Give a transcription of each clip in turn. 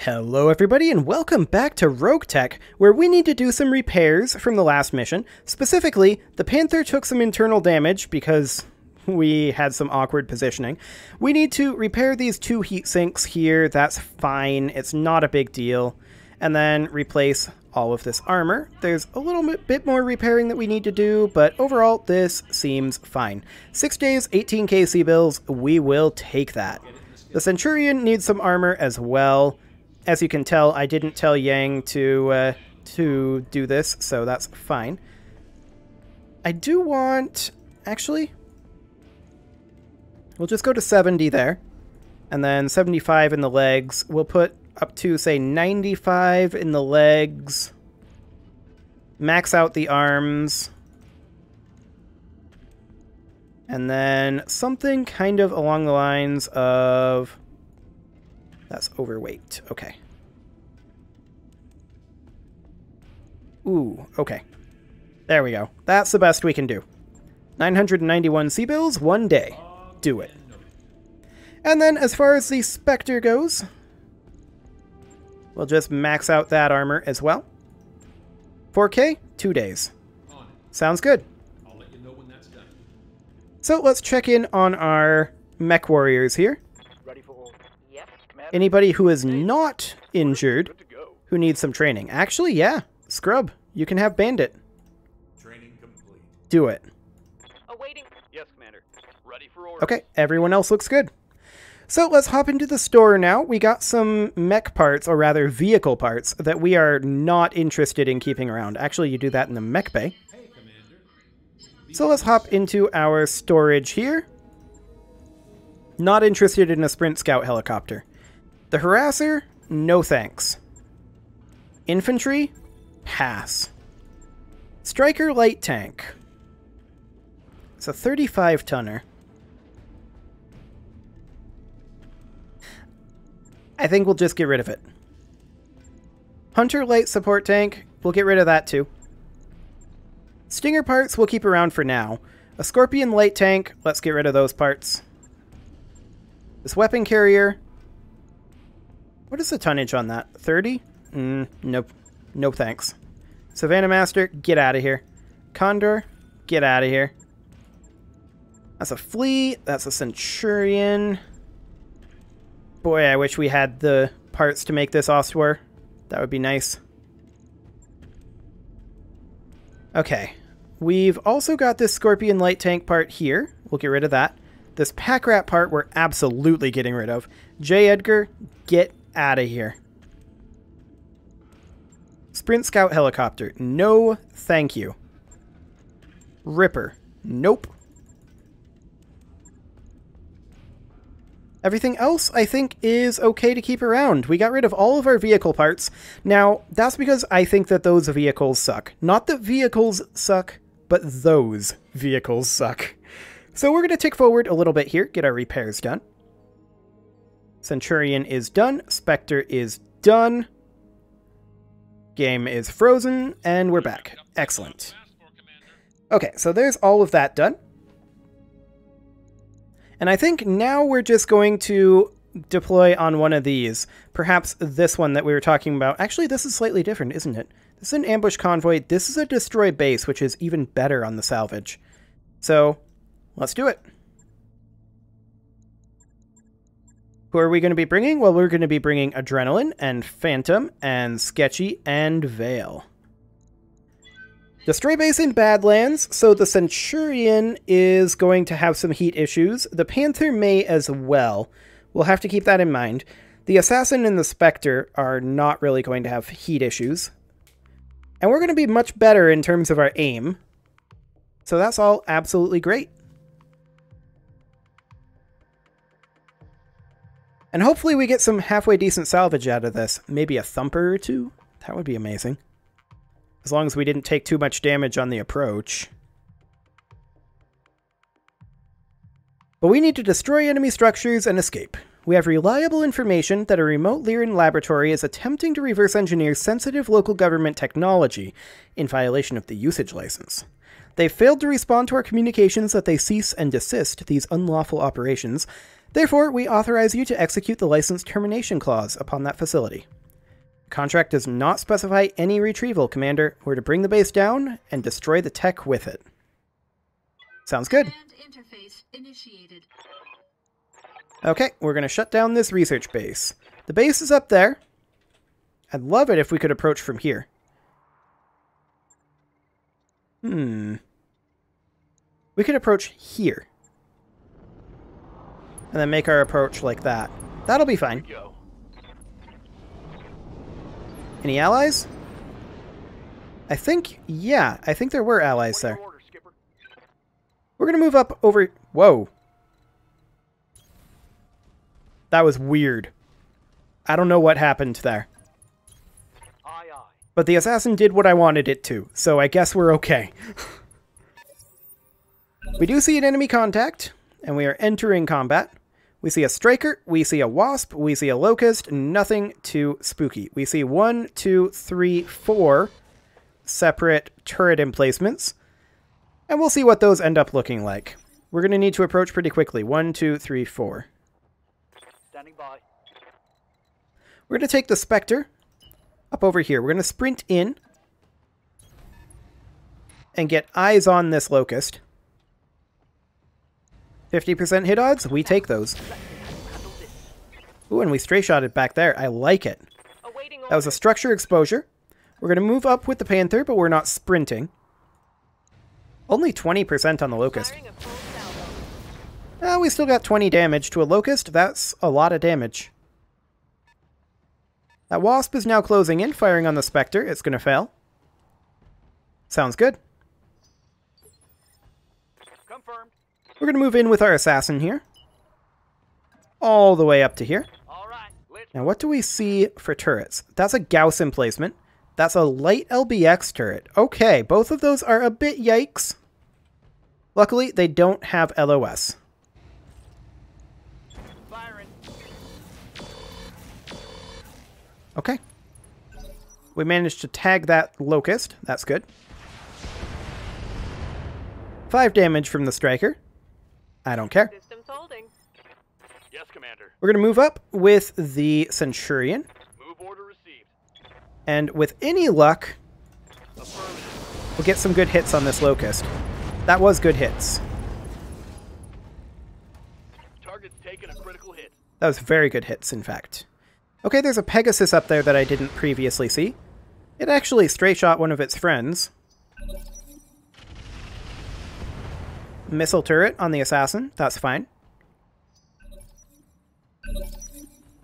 Hello everybody and welcome back to RogueTech, where we need to do some repairs from the last mission. Specifically, the Panther took some internal damage because we had some awkward positioning. We need to repair these two heat sinks here, that's fine, it's not a big deal. And then replace all of this armor. There's a little bit more repairing that we need to do, but overall this seems fine. 6 days, 18k C-bills, we will take that. The Centurion needs some armor as well. As you can tell, I didn't tell Yang to do this, so that's fine. I do want... Actually, we'll just go to 70 there. And then 75 in the legs. We'll put up to, say, 95 in the legs. Max out the arms. And then something kind of along the lines of... That's overweight. Okay. Ooh, okay. There we go. That's the best we can do. 991 C-bills, 1 day. Do it. And then as far as the Spectre goes, we'll just max out that armor as well. 4k, 2 days. Sounds good. I'll let you know when that's done. So let's check in on our mech warriors here. Anybody who is not injured, who needs some training. Actually, yeah. Scrub, you can have Bandit. Training complete. Do it. Awaiting. Yes, Commander. Ready for orders. Okay, everyone else looks good. So let's hop into the store now. We got some mech parts, or rather vehicle parts, that we are not interested in keeping around. Actually, you do that in the mech bay. Hey, Commander. So let's hop into our storage here. Not interested in a Sprint Scout helicopter. The Harasser, no thanks. Infantry, pass. Striker light tank. It's a 35-tonner. I think we'll just get rid of it. Hunter light support tank, we'll get rid of that too. Stinger parts we'll keep around for now. A Scorpion light tank, let's get rid of those parts. This weapon carrier... What is the tonnage on that? 30? Nope. No thanks. Savannah Master, get out of here. Condor, get out of here. That's a Flea. That's a Centurion. Boy, I wish we had the parts to make this Ostwar. That would be nice. Okay. We've also got this Scorpion light tank part here. We'll get rid of that. This Pack Rat part we're absolutely getting rid of. J. Edgar, get out of here. Sprint Scout helicopter. No, thank you. Ripper. Nope. Everything else, I think, is okay to keep around. We got rid of all of our vehicle parts. Now, that's because I think that those vehicles suck. Not that vehicles suck, but those vehicles suck. So we're going to tick forward a little bit here, get our repairs done. Centurion is done. Spectre is done. Game is frozen, and we're back. Excellent. Okay, so there's all of that done. And I think now we're just going to deploy on one of these. Perhaps this one that we were talking about. Actually, this is slightly different, isn't it? This is an ambush convoy. This is a destroy base, which is even better on the salvage. So, let's do it. Who are we going to be bringing? Well, we're going to be bringing Adrenaline and Phantom and Sketchy and Veil. Destroy base in Badlands, so the Centurion is going to have some heat issues. The Panther may as well. We'll have to keep that in mind. The Assassin and the Spectre are not really going to have heat issues. And we're going to be much better in terms of our aim. So that's all absolutely great. And hopefully we get some halfway decent salvage out of this. Maybe a thumper or two? That would be amazing. As long as we didn't take too much damage on the approach. But we need to destroy enemy structures and escape. We have reliable information that a remote Lyran laboratory is attempting to reverse engineer sensitive local government technology in violation of the usage license. They failed to respond to our communications that they cease and desist these unlawful operations. Therefore, we authorize you to execute the license termination clause upon that facility. Contract does not specify any retrieval, Commander. We're to bring the base down and destroy the tech with it. Sounds good. Interface initiated. Okay, we're going to shut down this research base. The base is up there. I'd love it if we could approach from here. We could approach here. And then make our approach like that. That'll be fine. Go. Any allies? I think there were allies there. Order, Skipper. We're going to move up over... Whoa. That was weird. I don't know what happened there. Aye, aye. But the assassin did what I wanted it to, so I guess we're okay. We do see an enemy contact, and we are entering combat. We see a striker, we see a wasp, we see a locust, nothing too spooky. We see 1, 2, 3, 4 separate turret emplacements, and we'll see what those end up looking like. We're going to need to approach pretty quickly. 1, 2, 3, 4. Standing by. We're going to take the Spectre up over here. We're going to sprint in and get eyes on this locust. 50% hit odds, we take those. Ooh, and we stray shot it back there. I like it. That was a structure exposure. We're going to move up with the Panther, but we're not sprinting. Only 20% on the locust. We still got 20 damage to a locust. That's a lot of damage. That wasp is now closing in, firing on the Spectre. It's going to fail. Sounds good. Confirmed. We're going to move in with our assassin here. All the way up to here. All right. Let's Now, what do we see for turrets? That's a Gauss emplacement. That's a light LBX turret. Okay, both of those are a bit yikes. Luckily, they don't have LOS. firing. Okay. We managed to tag that locust. That's good. 5 damage from the striker. I don't care. Systems holding. Yes, Commander. We're going to move up with the Centurion. Move order received. And with any luck, Affirmative. we'll get some good hits on this locust. That was good hits. Target's taken a critical hit. That was very good hits, in fact. Okay, there's a Pegasus up there that I didn't previously see. It actually stray shot one of its friends. Missile turret on the assassin. That's fine.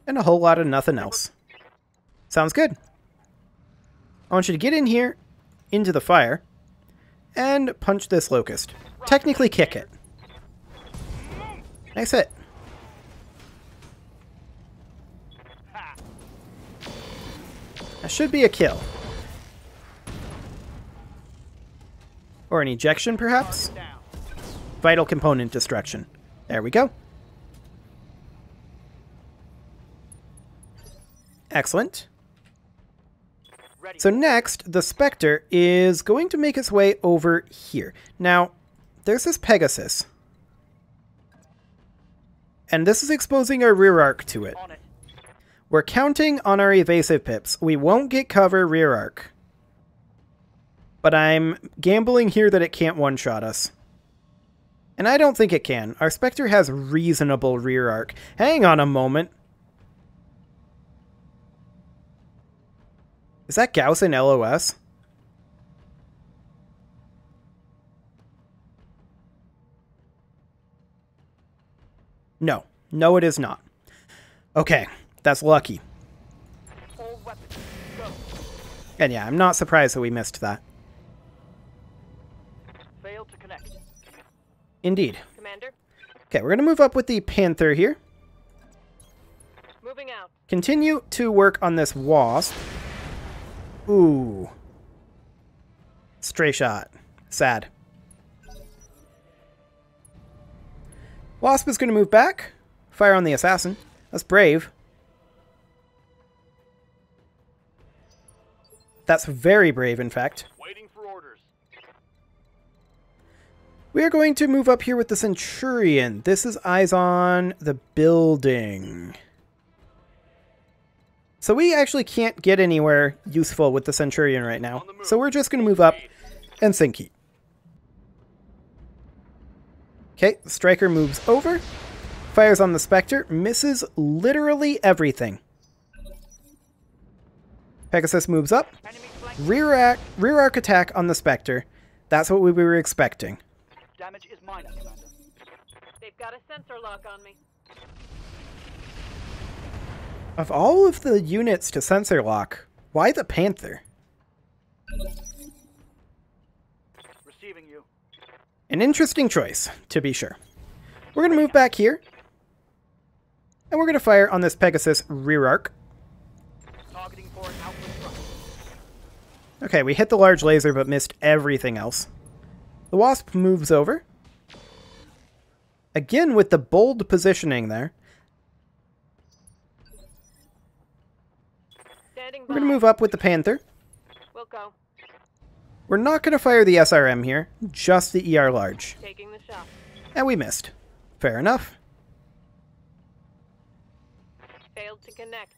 And a whole lot of nothing else. Sounds good. I want you to get in here, into the fire, and punch this locust. Technically kick it. Nice hit. Ha! That should be a kill. Or an ejection, perhaps? Down. Vital component destruction. There we go. Excellent. Ready. So next, the Spectre is going to make its way over here. Now, there's this Pegasus. And this is exposing our rear arc to it. On it. We're counting on our evasive pips. We won't get cover rear arc. But I'm gambling here that it can't one-shot us. And I don't think it can. Our Spectre has reasonable rear arc. Hang on a moment. Is that Gauss in LOS? No. No, it is not. Okay. That's lucky. All weapons. Go. And yeah, I'm not surprised that we missed that. Failed to connect. Indeed. Commander, Okay, we're going to move up with the Panther here. moving out. Continue to work on this Wasp. Ooh. Stray shot. Sad. Wasp is going to move back. Fire on the assassin. That's brave. That's very brave, in fact. Waiting for orders. We are going to move up here with the Centurion. This is eyes on the building. So we actually can't get anywhere useful with the Centurion right now. So we're just going to move up and sync heat. Okay, the Striker moves over, fires on the Spectre, misses literally everything. Pegasus moves up, rear arc attack on the Spectre. That's what we were expecting. Damage is minor, Commander. They've got a sensor lock on me. Of all of the units to sensor lock, why the Panther? Receiving you. An interesting choice, to be sure. We're going to move back here. And we're going to fire on this Pegasus rear arc. Targeting for an outward thrust. Okay, we hit the large laser but missed everything else. The Wasp moves over. Again with the bold positioning there. We're going to move up with the Panther. We'll go. We're not going to fire the SRM here, just the ER large. Taking the shot. And we missed. Fair enough. Failed to connect.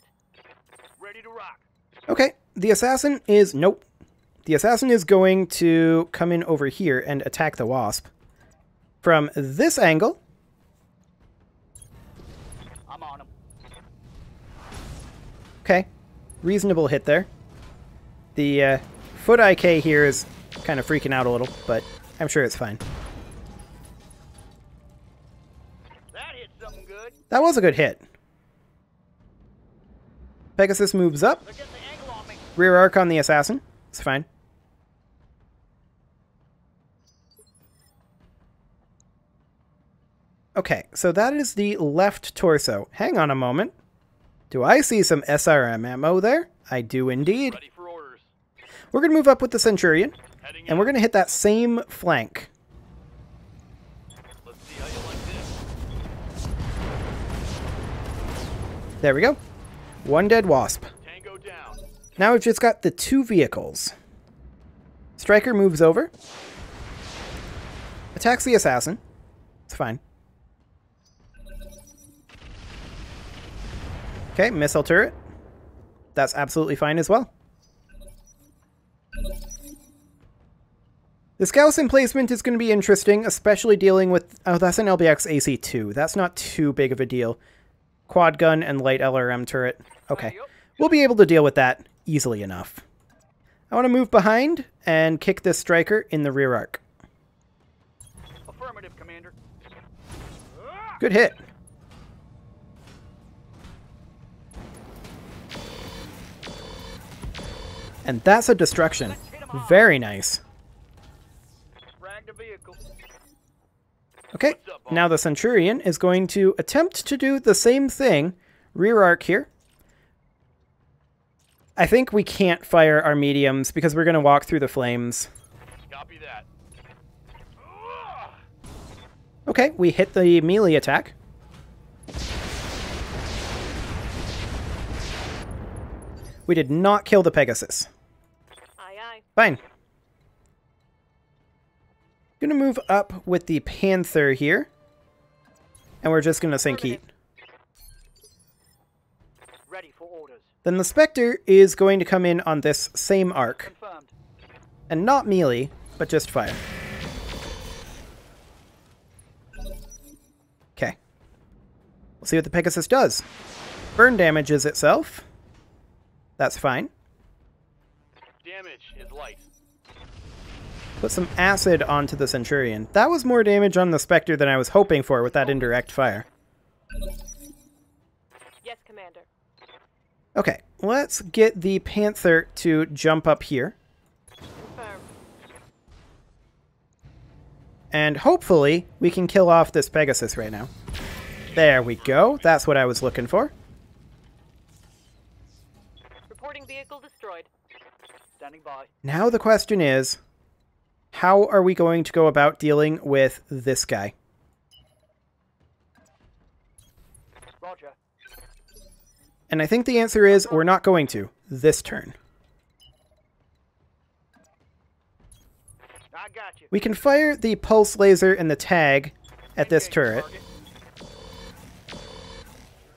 Ready to rock. Okay, the Assassin is... Nope. The Assassin is going to come in over here and attack the Wasp. From this angle... I'm on him. Okay. Reasonable hit there. The foot IK here is kind of freaking out a little, but I'm sure it's fine. That hit something good. That was a good hit. Pegasus moves up. They're getting the angle on me. Rear arc on the Assassin. It's fine. Okay, so that is the left torso. Hang on a moment. Do I see some SRM ammo there? I do indeed. Ready for orders. We're going to move up with the Centurion, Heading and we're going to hit that same flank. Let's see how you like this. There we go. One dead Wasp. Tango down. Now we've just got the two vehicles. Striker moves over. Attacks the Assassin. It's fine. Okay, missile turret. That's absolutely fine as well. The Scouse emplacement is going to be interesting, especially dealing with... Oh, that's an LBX AC-2. That's not too big of a deal. Quad gun and light LRM turret. Okay. We'll be able to deal with that easily enough. I want to move behind and kick this Striker in the rear arc. Affirmative, Commander. Good hit. And that's a destruction. Very nice. Fragged a vehicle. Okay, now the Centurion is going to attempt to do the same thing. Rear arc here. I think we can't fire our mediums because we're going to walk through the flames. Copy that. Okay, we hit the melee attack. We did not kill the Pegasus. Aye, aye. Fine. Gonna move up with the Panther here. And we're just gonna sync heat. Ready for orders. Then the Spectre is going to come in on this same arc. Confirmed. And not melee, but just fire. Okay. We'll see what the Pegasus does. Burn damages itself. That's fine. Damage is light. Put some acid onto the Centurion. That was more damage on the Spectre than I was hoping for with that indirect fire. Yes, Commander. Okay, let's get the Panther to jump up here. Confirmed. And hopefully we can kill off this Pegasus right now. There we go. That's what I was looking for. Reporting vehicle destroyed. Standing by. Now the question is, how are we going to go about dealing with this guy? Roger. And I think the answer is we're not going to this turn. I got you. We can fire the pulse laser and the tag at this turret.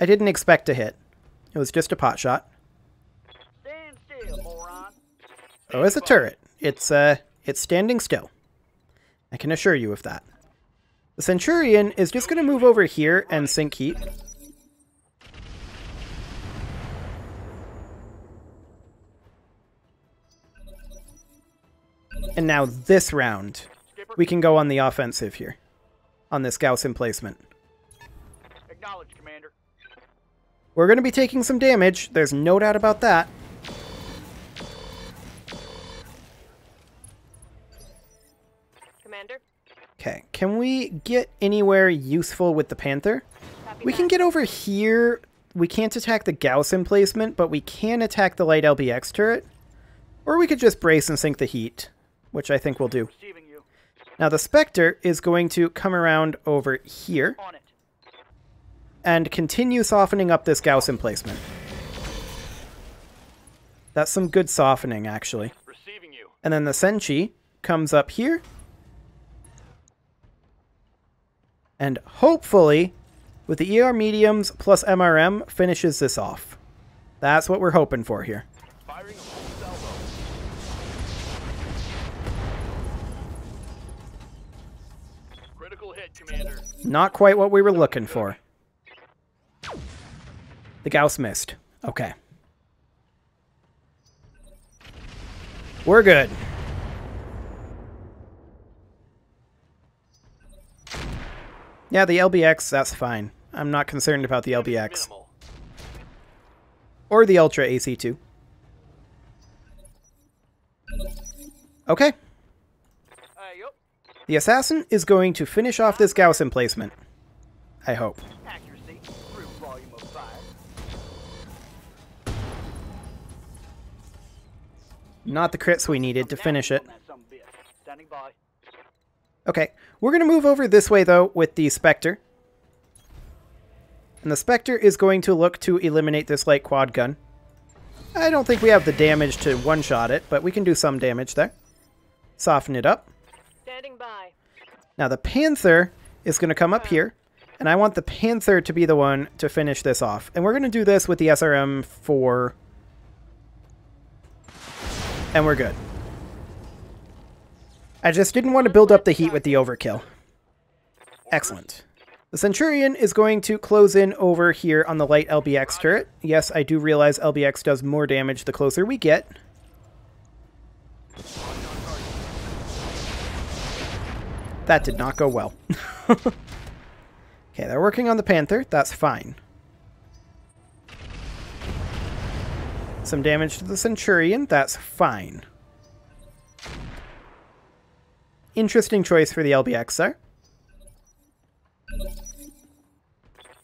I didn't expect to hit. It was just a pot shot. Oh, it's a turret. It's standing still. I can assure you of that. The Centurion is just going to move over here and sink heat. And now this round, we can go on the offensive here. On this Gauss emplacement. Acknowledge, Commander. We're going to be taking some damage. There's no doubt about that. Commander. Okay, can we get anywhere useful with the Panther? We can get over here. We can't attack the Gauss emplacement, but we can attack the light LBX turret. Or we could just brace and sink the heat, which I think we'll do. Receiving you. Now the Spectre is going to come around over here On it. and continue softening up this Gauss emplacement. That's some good softening, actually. Receiving you. And then the Senshi comes up here. And hopefully, with the ER mediums plus MRM, finishes this off. That's what we're hoping for here. Firing a full salvo. Critical hit, Commander. Not quite what we were looking for. The Gauss missed. Okay. We're good. Yeah, the LBX, that's fine. I'm not concerned about the LBX. Minimal. Or the Ultra AC2. Okay. Yup. The Assassin is going to finish off this Gauss emplacement. I hope. Accuracy. Through volume of fire. Not the crits we needed to finish it. Standing by. Okay, we're going to move over this way, though, with the Spectre. And the Spectre is going to look to eliminate this light quad gun. I don't think we have the damage to one-shot it, but we can do some damage there. Soften it up. Standing by. Now the Panther is going to come up here, and I want the Panther to be the one to finish this off. And we're going to do this with the SRM-4. And we're good. I just didn't want to build up the heat with the overkill. Excellent. The Centurion is going to close in over here on the light LBX turret. Yes, I do realize LBX does more damage the closer we get. That did not go well. Okay, they're working on the Panther. That's fine. Some damage to the Centurion. That's fine. Interesting choice for the LBX there.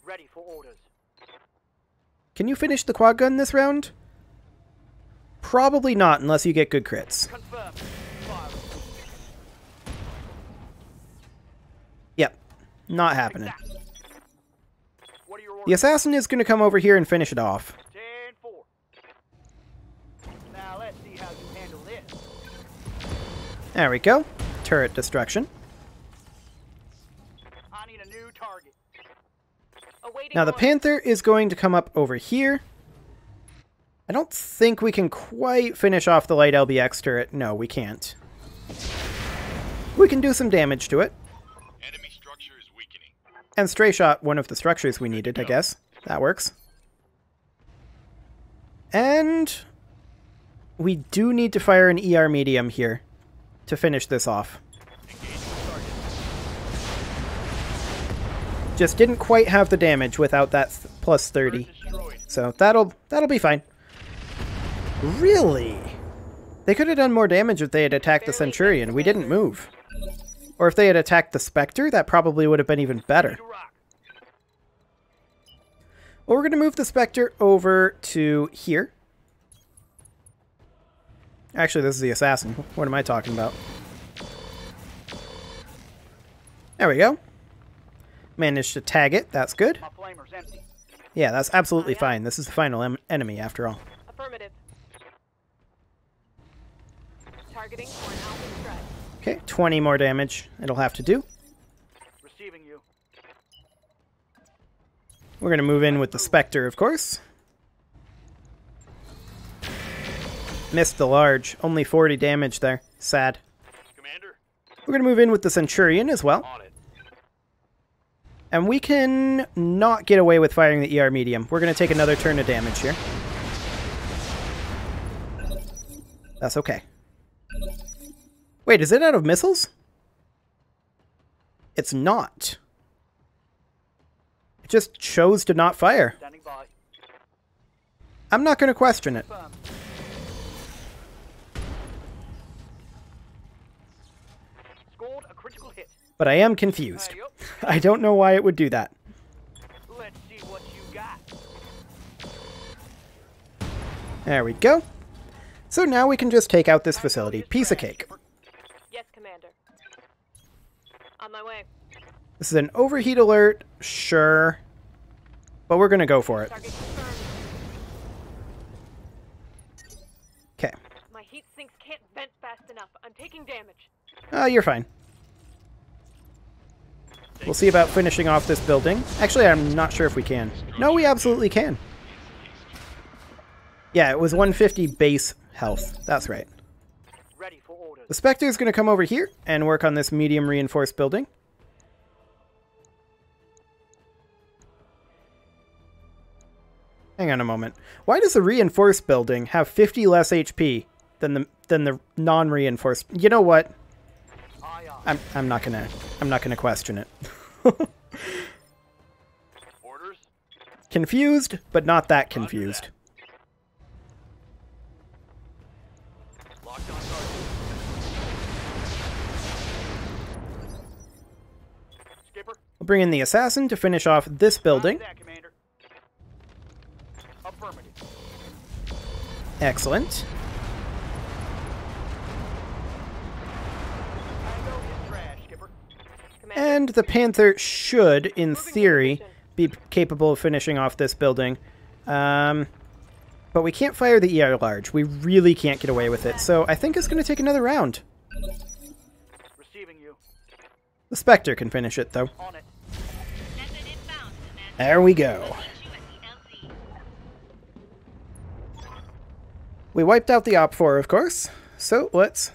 Ready for orders. Can you finish the quad gun this round? Probably not, unless you get good crits. Confirm. Fire. Yep. Not happening. Exact. What are your The orders? Assassin is going to come over here and finish it off. 10-4. Now let's see how you handle this. There we go. Turret destruction. I need a new target. Awaiting Now the orders. Panther is going to come up over here. I don't think we can quite finish off the light LBX turret. No, we can't. We can do some damage to it. Enemy structure is weakening. And stray shot one of the structures we needed, I guess. That works. And we do need to fire an ER medium here to finish this off. Just didn't quite have the damage without that plus 30. Destroyed. So that'll be fine. Really? They could have done more damage if they had attacked the Centurion. We didn't move. Or if they had attacked the Spectre, that probably would have been even better. To rock. Well, we're going to move the Spectre over to here. Actually, this is the Assassin. What am I talking about? There we go. Managed to tag it. That's good. My flamer's empty. Yeah, that's absolutely fine. This is the final enemy, after all. Affirmative. Targeting for an alpha strike. Okay, 20 more damage. It'll have to do. Receiving you. We're going to move in with the Spectre, of course. Missed the large. Only 40 damage there. Sad. Commander, We're going to move in with the Centurion as well. on it. And we can not get away with firing the ER medium. We're going to take another turn of damage here. That's okay. Wait, is it out of missiles? It's not. It just chose to not fire. Standing by. I'm not going to question it. Firm. Scored a critical hit. But I am confused. Hey, up. I don't know why it would do that. Let's see what you got. There we go. So now we can just take out this facility. Piece of cake. Yes, Commander. On my way. This is an overheat alert, sure. But we're going to go for it. Target confirmed. Okay. My heat sinks can't vent fast enough. I'm taking damage. You're fine. We'll see about finishing off this building. Actually, I'm not sure if we can. No, we absolutely can. Yeah, it was 150 base health. That's right. Ready for orders. The Spectre is going to come over here and work on this medium reinforced building. Hang on a moment. Why does the reinforced building have 50 less HP than the non-reinforced? You know what? Aye, aye. I'm not gonna question it. Orders? Confused, but not that confused. Locked on target. Skipper. We'll bring in the assassin to finish off this building. Roger that, Commander. Affirmative. Excellent. Tango is trash, Skipper. Commander. And the Panther should, in theory, be capable of finishing off this building. But we can't fire the ER large. We really can't get away with it. So I think it's going to take another round. Receiving you. The Spectre can finish it, though. On it. There we go. We wiped out the Op 4, of course. So let's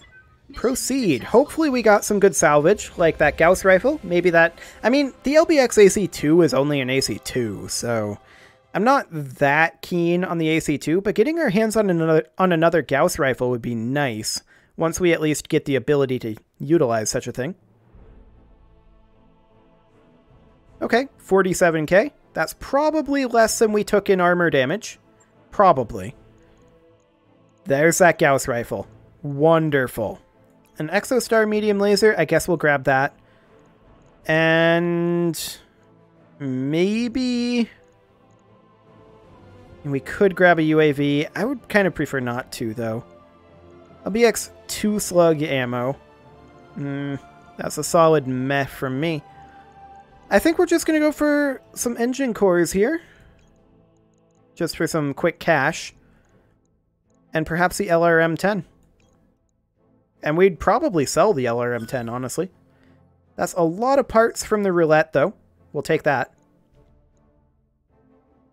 proceed. Hopefully we got some good salvage, like that Gauss rifle. Maybe that... I mean, the LBX AC2 is only an AC2, so... I'm not that keen on the AC2, but getting our hands on another Gauss rifle would be nice, once we at least get the ability to utilize such a thing. Okay, 47k. That's probably less than we took in armor damage. Probably. There's that Gauss rifle. Wonderful. An Exostar medium laser, I guess we'll grab that. And... maybe... we could grab a UAV. I would kind of prefer not to, though. LBX 2 slug ammo. That's a solid meh from me. I think we're just going to go for some engine cores here. Just for some quick cash. And perhaps the LRM-10. And we'd probably sell the LRM-10, honestly. That's a lot of parts from the roulette, though. We'll take that.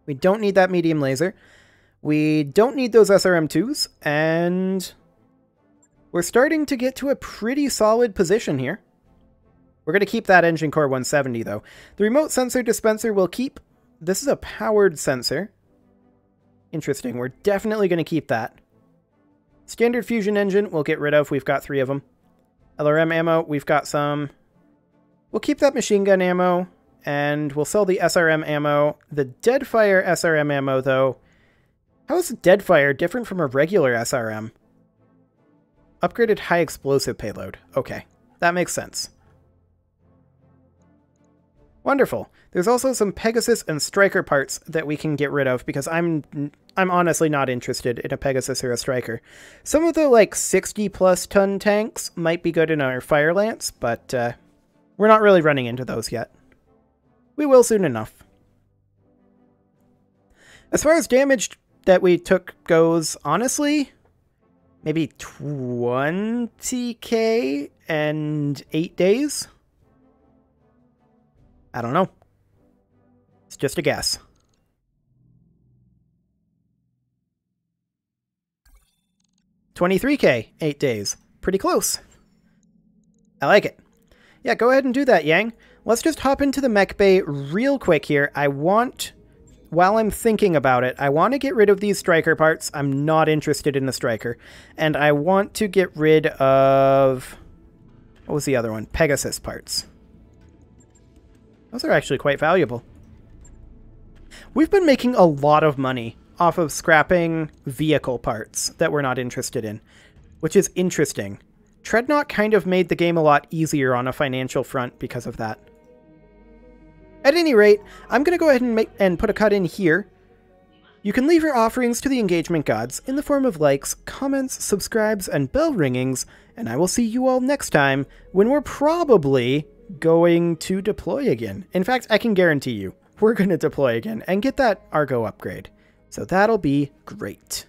We don't need that medium laser. We don't need those SRM-2s. And we're starting to get to a pretty solid position here. We're going to keep that Engine Core 170, though. The remote sensor dispenser will keep... This is a powered sensor. Interesting. We're definitely going to keep that. Standard fusion engine we'll get rid of. We've got 3 of them. LRM ammo, we've got some. We'll keep that machine gun ammo. And we'll sell the SRM ammo. The Deadfire SRM ammo, though... How is Deadfire different from a regular SRM? Upgraded high explosive payload. Okay, that makes sense. Wonderful. There's also some Pegasus and Striker parts that we can get rid of because I'm honestly not interested in a Pegasus or a Striker. Some of the like 60 plus ton tanks might be good in our Fire Lance, but we're not really running into those yet. We will soon enough. As far as damage that we took goes, honestly, maybe 20k and 8 days? I don't know. It's just a guess. 23k, 8 days. Pretty close. I like it. Yeah, go ahead and do that, Yang. Let's just hop into the mech bay real quick here. While I'm thinking about it, I want to get rid of these striker parts. I'm not interested in the striker. And I want to get rid of... What was the other one? Pegasus parts. Those are actually quite valuable. We've been making a lot of money off of scrapping vehicle parts that we're not interested in, which is interesting. Treadnought kind of made the game a lot easier on a financial front because of that. At any rate, I'm going to go ahead and put a cut in here. You can leave your offerings to the engagement gods in the form of likes, comments, subscribes, and bell ringings, and I will see you all next time when we're probably going to deploy again. In fact, I can guarantee you, we're going to deploy again and get that Argo upgrade. So that'll be great.